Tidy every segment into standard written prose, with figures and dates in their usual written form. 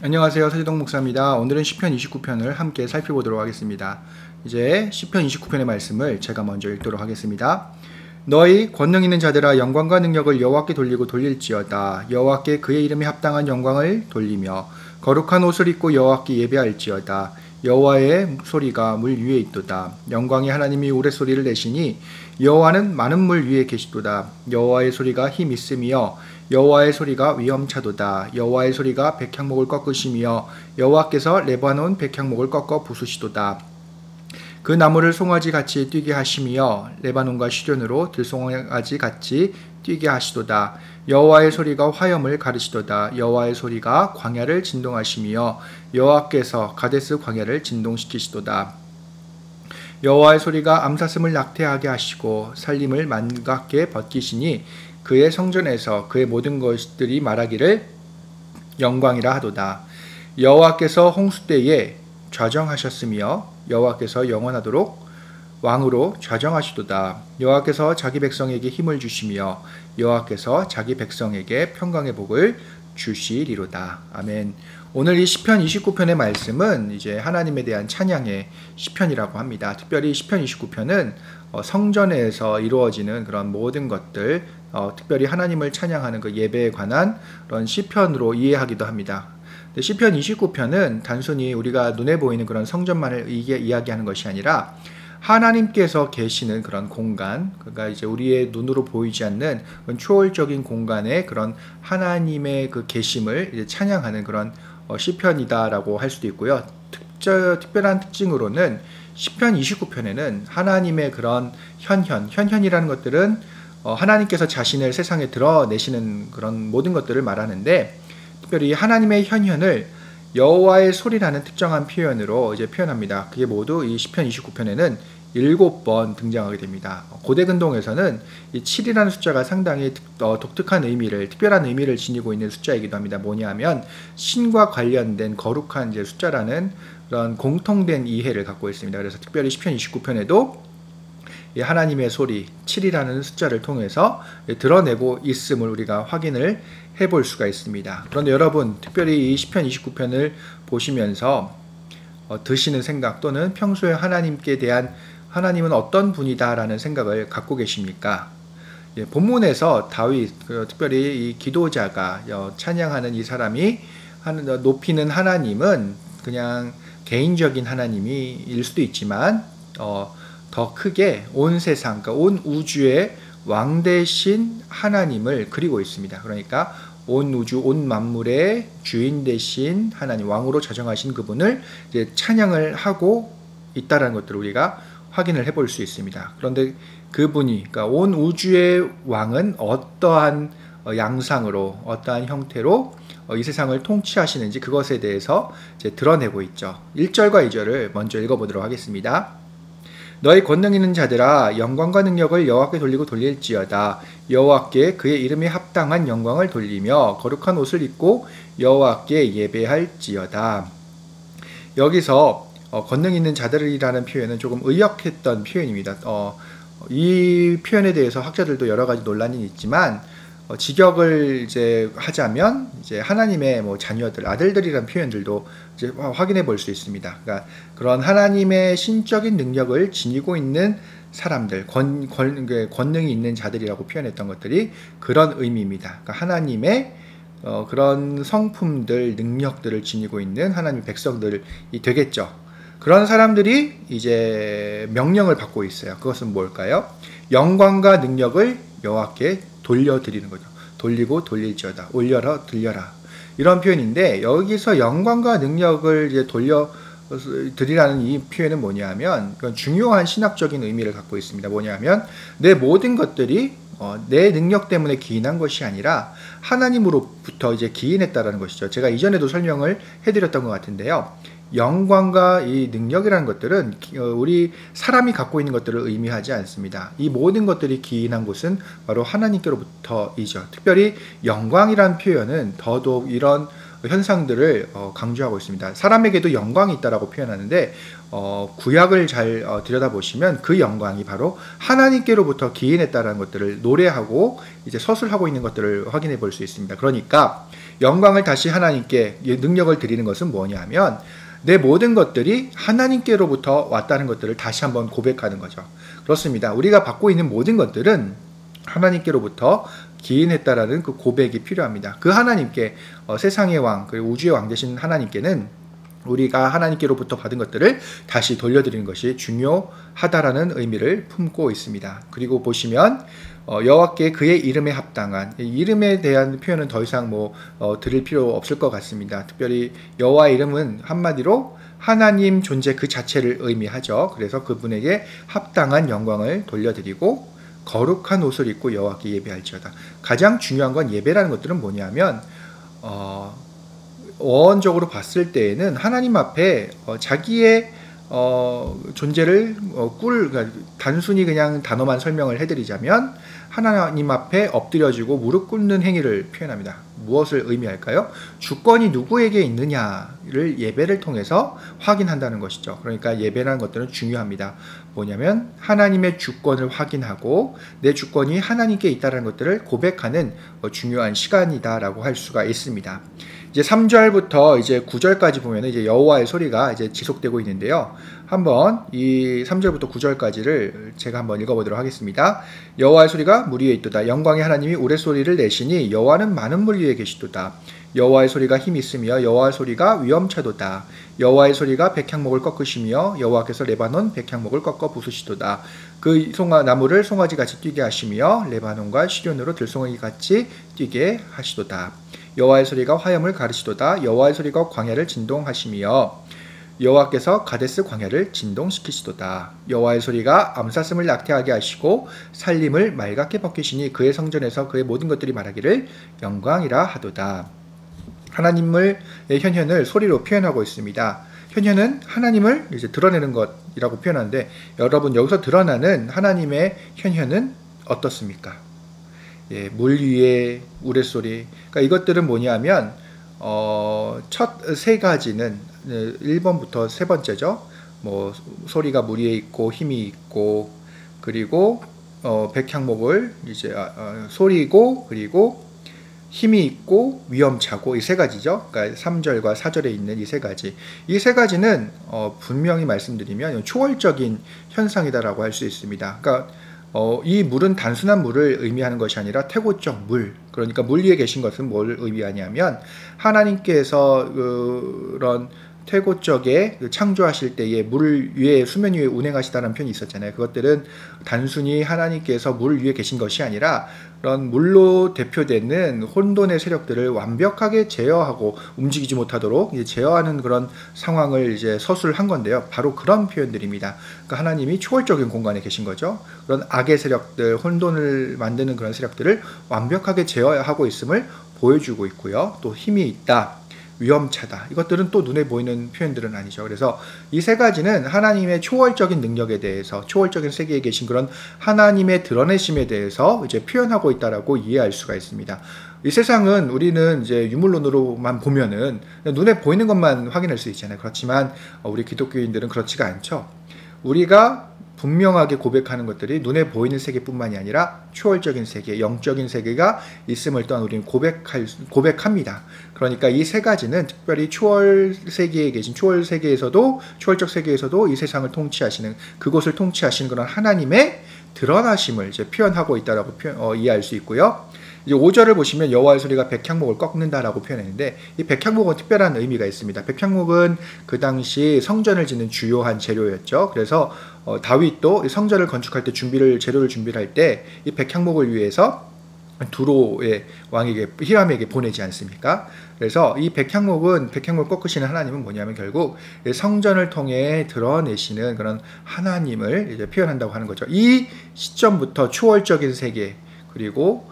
안녕하세요. 서지동 목사입니다. 오늘은 시편 29편을 함께 살펴보도록 하겠습니다. 이제 시편 29편의 말씀을 제가 먼저 읽도록 하겠습니다. 너희 권능 있는 자들아 영광과 능력을 여호와께 돌리고 돌릴지어다. 여호와께 그의 이름에 합당한 영광을 돌리며 거룩한 옷을 입고 여호와께 예배할지어다. 여호와의 소리가 물 위에 있도다. 영광의 하나님이 우레소리를 내시니 여호와는 많은 물 위에 계시도다. 여호와의 소리가 힘 있으며 여호와의 소리가 위엄차도다. 여호와의 소리가 백향목을 꺾으시며 여호와께서 레바논 백향목을 꺾어 부수시도다. 그 나무를 송아지 같이 뛰게 하시며 레바논과 시련으로 들송아지 같이 뛰게 하시도다. 여호와의 소리가 화염을 가르시도다. 여호와의 소리가 광야를 진동하시며 여호와께서 가데스 광야를 진동시키시도다. 여호와의 소리가 암사슴을 낙태하게 하시고 살림을 만각게 벗기시니 그의 성전에서 그의 모든 것들이 말하기를 영광이라 하도다. 여호와께서 홍수 때에 좌정하셨으며 여호와께서 영원하도록 왕으로 좌정하시도다. 여호와께서 자기 백성에게 힘을 주시며 여호와께서 자기 백성에게 평강의 복을 주시리로다. 아멘. 오늘 이 시편 29편의 말씀은 이제 하나님에 대한 찬양의 시편이라고 합니다. 특별히 시편 29편은 성전에서 이루어지는 그런 모든 것들, 특별히 하나님을 찬양하는 그 예배에 관한 그런 시편으로 이해하기도 합니다. 시편 29편은 단순히 우리가 눈에 보이는 그런 성전만을 이야기하는 것이 아니라 하나님께서 계시는 그런 공간, 그러니까 이제 우리의 눈으로 보이지 않는 그런 초월적인 공간의 그런 하나님의 그 계심을 이제 찬양하는 그런 시편이다라고 할 수도 있고요. 특별한 특징으로는 시편 29편에는 하나님의 그런 현현이라는 것들은 하나님께서 자신을 세상에 드러내시는 그런 모든 것들을 말하는데, 특별히 하나님의 현현을 여호와의 소리라는 특정한 표현으로 이제 표현합니다. 그게 모두 이 시편 29편에는 7번 등장하게 됩니다. 고대 근동에서는 이 7이라는 숫자가 상당히 독특한 의미를, 특별한 의미를 지니고 있는 숫자이기도 합니다. 뭐냐면 신과 관련된 거룩한 이제 숫자라는 그런 공통된 이해를 갖고 있습니다. 그래서 특별히 시편 29편에도 이 하나님의 소리 7이라는 숫자를 통해서 드러내고 있음을 우리가 확인을 해볼 수가 있습니다. 그런데 여러분, 특별히 이 시편 29편을 보시면서 드시는 생각 또는 평소에 하나님께 대한 하나님은 어떤 분이다라는 생각을 갖고 계십니까? 본문에서 다윗, 특별히 이 기도자가 찬양하는 이 사람이 높이는 하나님은 그냥 개인적인 하나님일 수도 있지만 더 크게 온 세상, 그러니까 온 우주의 왕 되신 하나님을 그리고 있습니다. 그러니까 온 우주, 온 만물의 주인 되신 하나님, 왕으로 자정하신 그분을 이제 찬양을 하고 있다는 것들을 우리가 확인을 해볼 수 있습니다. 그런데 그분이, 그러니까 온 우주의 왕은 어떠한 양상으로, 어떠한 형태로 이 세상을 통치하시는지 그것에 대해서 이제 드러내고 있죠. 1절과 2절을 먼저 읽어보도록 하겠습니다. 너희 권능 있는 자들아 영광과 능력을 여호와께 돌리고 돌릴지어다. 여호와께 그의 이름에 합당한 영광을 돌리며 거룩한 옷을 입고 여호와께 예배할지어다. 여기서 권능 있는 자들이라는 표현은 조금 의역했던 표현입니다. 이 표현에 대해서 학자들도 여러 가지 논란이 있지만 직역을 이제 하자면 이제 하나님의 자녀들, 아들들이라는 표현들도 이제 확인해 볼 수 있습니다. 그러니까 그런 하나님의 신적인 능력을 지니고 있는 사람들, 권능이 있는 자들이라고 표현했던 것들이 그런 의미입니다. 그러니까 하나님의 그런 성품들, 능력들을 지니고 있는 하나님의 백성들이 되겠죠. 그런 사람들이 이제 명령을 받고 있어요. 그것은 뭘까요? 영광과 능력을 여호와께 돌려드리는 거죠. 돌리고 돌릴지어다. 올려라 들려라. 이런 표현인데, 여기서 영광과 능력을 이제 돌려드리라는 이 표현은 뭐냐면, 그건 중요한 신학적인 의미를 갖고 있습니다. 뭐냐면 내 모든 것들이 내 능력 때문에 기인한 것이 아니라 하나님으로부터 이제 기인했다라는 것이죠. 제가 이전에도 설명을 해드렸던 것 같은데요. 영광과 이 능력이라는 것들은 우리 사람이 갖고 있는 것들을 의미하지 않습니다. 이 모든 것들이 기인한 곳은 바로 하나님께로부터이죠. 특별히 영광이라는 표현은 더더욱 이런 현상들을 강조하고 있습니다. 사람에게도 영광이 있다라고 표현하는데 구약을 잘 들여다보시면 그 영광이 바로 하나님께로부터 기인했다라는 것들을 노래하고 이제 서술하고 있는 것들을 확인해 볼 수 있습니다. 그러니까 영광을 다시 하나님께 능력을 드리는 것은 뭐냐면 내 모든 것들이 하나님께로부터 왔다는 것들을 다시 한번 고백하는 거죠. 그렇습니다. 우리가 받고 있는 모든 것들은 하나님께로부터 기인했다라는 그 고백이 필요합니다. 그 하나님께 세상의 왕, 그리고 우주의 왕 되신 하나님께는 우리가 하나님께로부터 받은 것들을 다시 돌려드리는 것이 중요하다라는 의미를 품고 있습니다. 그리고 보시면 여호와께 그의 이름에 합당한, 이름에 대한 표현은 더 이상 드릴 필요 없을 것 같습니다. 특별히 여호와의 이름은 한마디로 하나님 존재 그 자체를 의미하죠. 그래서 그분에게 합당한 영광을 돌려드리고 거룩한 옷을 입고 여호와께 예배할지어다. 가장 중요한 건 예배라는 것들은 뭐냐면 원적으로 봤을 때에는 하나님 앞에 자기의 존재를 그러니까 단순히 그냥 단어만 설명을 해드리자면 하나님 앞에 엎드려지고 무릎 꿇는 행위를 표현합니다. 무엇을 의미할까요? 주권이 누구에게 있느냐를 예배를 통해서 확인한다는 것이죠. 그러니까 예배라는 것들은 중요합니다. 뭐냐면 하나님의 주권을 확인하고 내 주권이 하나님께 있다는 것들을 고백하는 중요한 시간이다라고 할 수가 있습니다. 이제 3절부터 이제 9절까지 보면 이제 여호와의 소리가 이제 지속되고 있는데요. 한번 이 3절부터 9절까지를 제가 한번 읽어보도록 하겠습니다. 여호와의 소리가 물 위에 있도다. 영광의 하나님이 우레소리를 내시니 여호와는 많은 물 위에 계시도다. 여호와의 소리가 힘 있으며 여호와의 소리가 위엄차도다. 여호와의 소리가 백향목을 꺾으시며 여호와께서 레바논 백향목을 꺾어 부수시도다. 그 나무를 송아지같이 뛰게 하시며 레바논과 시련으로 들송이같이 뛰게 하시도다. 여호와의 소리가 화염을 가르시도다. 여호와의 소리가 광야를 진동하시며 여호와께서 가데스 광야를 진동시키시도다. 여호와의 소리가 암사슴을 낙태하게 하시고 살림을 말갛게 벗기시니 그의 성전에서 그의 모든 것들이 말하기를 영광이라 하도다. 하나님의 현현을 소리로 표현하고 있습니다. 현현은 하나님을 이제 드러내는 것이라고 표현하는데 여러분 여기서 드러나는 하나님의 현현은 어떻습니까? 예, 물 위에 우레소리. 그러니까 이것들은 뭐냐면 첫 세 가지는 1번부터 세 번째죠. 소리가 물 위에 있고 힘이 있고 그리고 백향목을 이제 소리고 그리고 힘이 있고 위엄차고 이 세 가지죠. 그러니까 3절과 4절에 있는 이 세 가지. 이 세 가지는 분명히 말씀드리면 초월적인 현상이다라고 할 수 있습니다. 그러니까 이 물은 단순한 물을 의미하는 것이 아니라 태고적 물, 그러니까 물 위에 계신 것은 뭘 의미하냐면 하나님께서 그런 태고적에 창조하실 때에 물 위에 수면 위에 운행하시다는 표현이 있었잖아요. 그것들은 단순히 하나님께서 물 위에 계신 것이 아니라 그런 물로 대표되는 혼돈의 세력들을 완벽하게 제어하고 움직이지 못하도록 제어하는 그런 상황을 이제 서술한 건데요. 바로 그런 표현들입니다. 그러니까 하나님이 초월적인 공간에 계신 거죠. 그런 악의 세력들, 혼돈을 만드는 그런 세력들을 완벽하게 제어하고 있음을 보여주고 있고요. 또 힘이 있다. 위험차다. 이것들은 또 눈에 보이는 표현들은 아니죠. 그래서 이 세 가지는 하나님의 초월적인 능력에 대해서, 초월적인 세계에 계신 그런 하나님의 드러내심에 대해서 이제 표현하고 있다라고 이해할 수가 있습니다. 이 세상은 우리는 이제 유물론으로만 보면은 눈에 보이는 것만 확인할 수 있잖아요. 그렇지만 우리 기독교인들은 그렇지가 않죠. 우리가 분명하게 고백하는 것들이 눈에 보이는 세계뿐만이 아니라 초월적인 세계, 영적인 세계가 있음을 또한 우리는 고백합니다. 그러니까 이 세 가지는 특별히 초월 세계에 계신 초월 세계에서도 초월적 세계에서도 이 세상을 통치하시는 그곳을 통치하시는 그런 하나님의 드러나심을 이제 표현하고 있다라고 이해할 수 있고요. 이제 5절을 보시면 여호와의 소리가 백향목을 꺾는다라고 표현했는데 이 백향목은 특별한 의미가 있습니다. 백향목은 그 당시 성전을 짓는 주요한 재료였죠. 그래서 다윗도 성전을 건축할 때 재료를 준비를 할 때 이 백향목을 위해서 두로의 왕에게 히람에게 보내지 않습니까? 그래서 이 백향목을 꺾으시는 하나님은 뭐냐면 결국 성전을 통해 드러내시는 그런 하나님을 이제 표현한다고 하는 거죠. 이 시점부터 초월적인 세계 그리고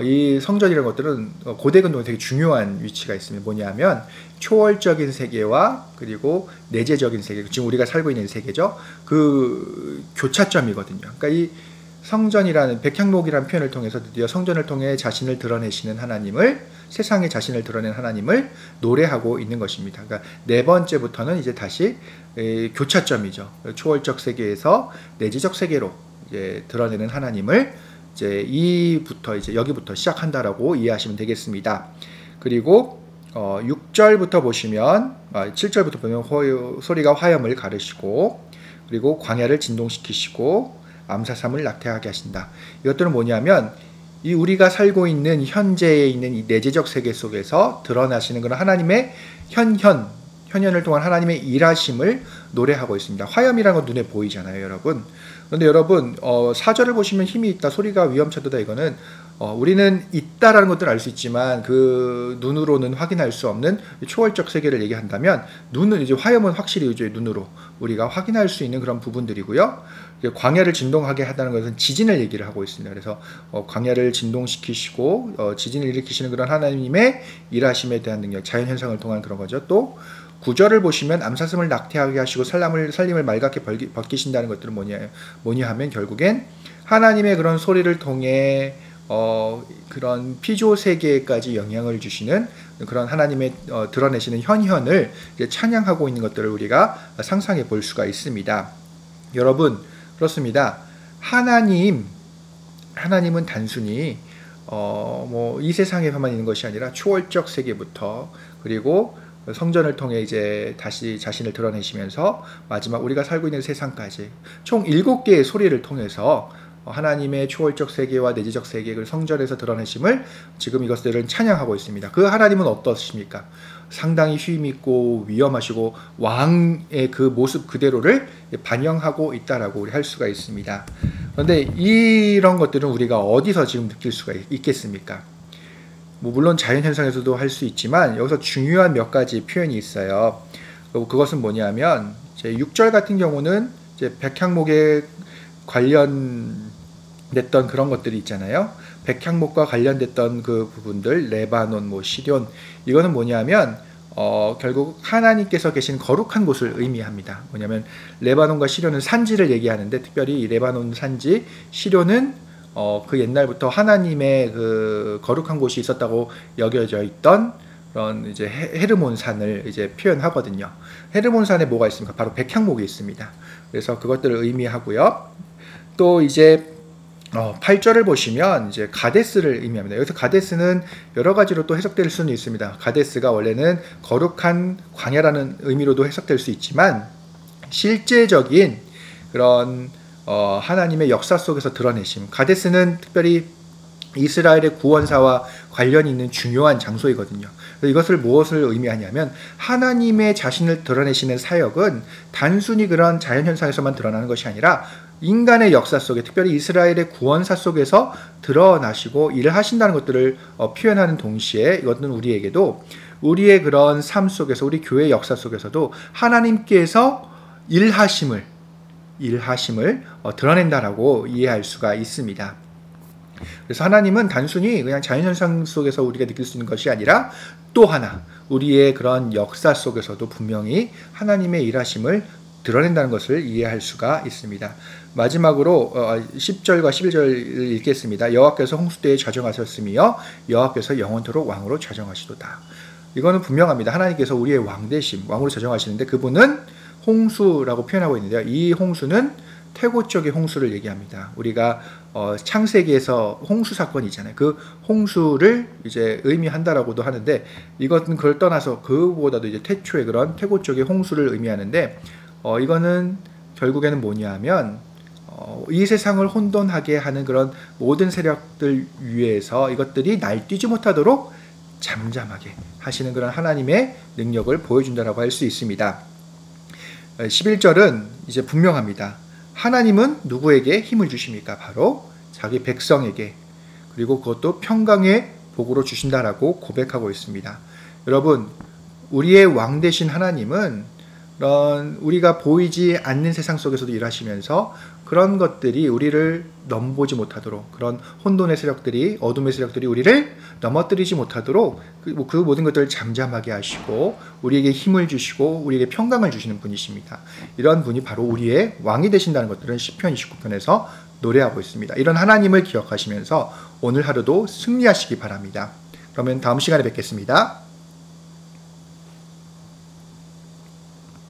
이 성전이라는 것들은 고대 근동에 되게 중요한 위치가 있습니다. 뭐냐면 초월적인 세계와 그리고 내재적인 세계, 지금 우리가 살고 있는 세계죠. 그 교차점이거든요. 그러니까 이 성전이라는 백향목이라는 표현을 통해서 드디어 성전을 통해 자신을 드러내시는 하나님을, 세상에 자신을 드러낸 하나님을 노래하고 있는 것입니다. 그러니까 네 번째부터는 이제 다시 교차점이죠. 초월적 세계에서 내재적 세계로 이제 드러내는 하나님을 이제 여기부터 시작한다라고 이해하시면 되겠습니다. 그리고 6절부터 보시면 7절부터 보면 소리가 화염을 가르시고 그리고 광야를 진동시키시고 암사삼을 낙태하게 하신다. 이것들은 뭐냐면 이 우리가 살고 있는 현재에 있는 이 내재적 세계 속에서 드러나시는 그런 하나님의 현현을 통한 하나님의 일하심을 노래하고 있습니다. 화염이라는 건 눈에 보이잖아요, 여러분. 그런데 여러분 4절을 보시면 힘이 있다, 소리가 위험차도다. 이거는 우리는 있다라는 것들을 알 수 있지만 그 눈으로는 확인할 수 없는 초월적 세계를 얘기한다면 눈은 이제 화염은 확실히 이제 눈으로 우리가 확인할 수 있는 그런 부분들이고요. 광야를 진동하게 하다는 것은 지진을 얘기를 하고 있습니다. 그래서 광야를 진동시키시고 지진을 일으키시는 그런 하나님의 일하심에 대한 능력, 자연현상을 통한 그런 거죠. 또 9절을 보시면 암사슴을 낙태하게 하시고 살림을 맑게 벗기신다는 것들은 뭐냐 하면 결국엔 하나님의 그런 소리를 통해 그런 피조 세계까지 영향을 주시는 그런 하나님의 드러내시는 현현을 찬양하고 있는 것들을 우리가 상상해 볼 수가 있습니다. 여러분, 그렇습니다. 하나님은 단순히 이 세상에서만 있는 것이 아니라 초월적 세계부터 그리고 성전을 통해 이제 다시 자신을 드러내시면서 마지막 우리가 살고 있는 세상까지 총 7개의 소리를 통해서 하나님의 초월적 세계와 내재적 세계를 성전에서 드러내심을 지금 이것들은 찬양하고 있습니다. 그 하나님은 어떠십니까? 상당히 힘있고 위험하시고 왕의 그 모습 그대로를 반영하고 있다라고 우리 할 수가 있습니다. 그런데 이런 것들은 우리가 어디서 지금 느낄 수가 있겠습니까? 물론 자연현상에서도 할 수 있지만 여기서 중요한 몇 가지 표현이 있어요. 그것은 뭐냐면 6절 같은 경우는 이제 백향목에 관련됐던 그런 것들이 있잖아요. 백향목과 관련됐던 그 부분들, 레바논, 시리온, 이거는 뭐냐면 결국 하나님께서 계신 거룩한 곳을 의미합니다. 뭐냐면 레바논과 시리온은 산지를 얘기하는데 특별히 이 레바논 산지, 시리온은 그 옛날부터 하나님의 그 거룩한 곳이 있었다고 여겨져 있던 그런 이제 헤르몬산을 이제 표현하거든요. 헤르몬산에 뭐가 있습니까? 바로 백향목이 있습니다. 그래서 그것들을 의미하고요. 또 이제 8절을 보시면 이제 가데스를 의미합니다. 여기서 가데스는 여러 가지로 또 해석될 수는 있습니다. 가데스가 원래는 거룩한 광야라는 의미로도 해석될 수 있지만 실제적인 그런 하나님의 역사 속에서 드러내심, 가데스는 특별히 이스라엘의 구원사와 관련이 있는 중요한 장소이거든요. 이것을 무엇을 의미하냐면 하나님의 자신을 드러내시는 사역은 단순히 그런 자연현상에서만 드러나는 것이 아니라 인간의 역사 속에 특별히 이스라엘의 구원사 속에서 드러나시고 일을 하신다는 것들을 표현하는 동시에 이것은 우리에게도 우리의 그런 삶 속에서 우리 교회 역사 속에서도 하나님께서 일하심을 드러낸다라고 이해할 수가 있습니다. 그래서 하나님은 단순히 그냥 자연현상 속에서 우리가 느낄 수 있는 것이 아니라 또 하나 우리의 그런 역사 속에서도 분명히 하나님의 일하심을 드러낸다는 것을 이해할 수가 있습니다. 마지막으로 10절과 11절을 읽겠습니다. 여호와께서 홍수대에 좌정하셨으며 여호와께서 영원토록 왕으로 좌정하시도다. 이거는 분명합니다. 하나님께서 우리의 왕되심, 왕으로 좌정하시는데 그분은 홍수라고 표현하고 있는데요. 이 홍수는 태고 쪽의 홍수를 얘기합니다. 우리가 창세기에서 홍수 사건이 있잖아요. 그 홍수를 이제 의미한다라고도 하는데 이것은 그걸 떠나서 그보다도 이제 태초의 그런 태고 쪽의 홍수를 의미하는데 이거는 결국에는 뭐냐 하면 이 세상을 혼돈하게 하는 그런 모든 세력들 위에서 이것들이 날뛰지 못하도록 잠잠하게 하시는 그런 하나님의 능력을 보여준다라고 할 수 있습니다. 11절은 이제 분명합니다. 하나님은 누구에게 힘을 주십니까? 바로 자기 백성에게, 그리고 그것도 평강의 복으로 주신다라고 고백하고 있습니다. 여러분, 우리의 왕 되신 하나님은 우리가 보이지 않는 세상 속에서도 일하시면서 그런 것들이 우리를 넘보지 못하도록, 그런 혼돈의 세력들이, 어둠의 세력들이 우리를 넘어뜨리지 못하도록 그 모든 것들을 잠잠하게 하시고 우리에게 힘을 주시고 우리에게 평강을 주시는 분이십니다. 이런 분이 바로 우리의 왕이 되신다는 것들은 시편 29편에서 노래하고 있습니다. 이런 하나님을 기억하시면서 오늘 하루도 승리하시기 바랍니다. 그러면 다음 시간에 뵙겠습니다.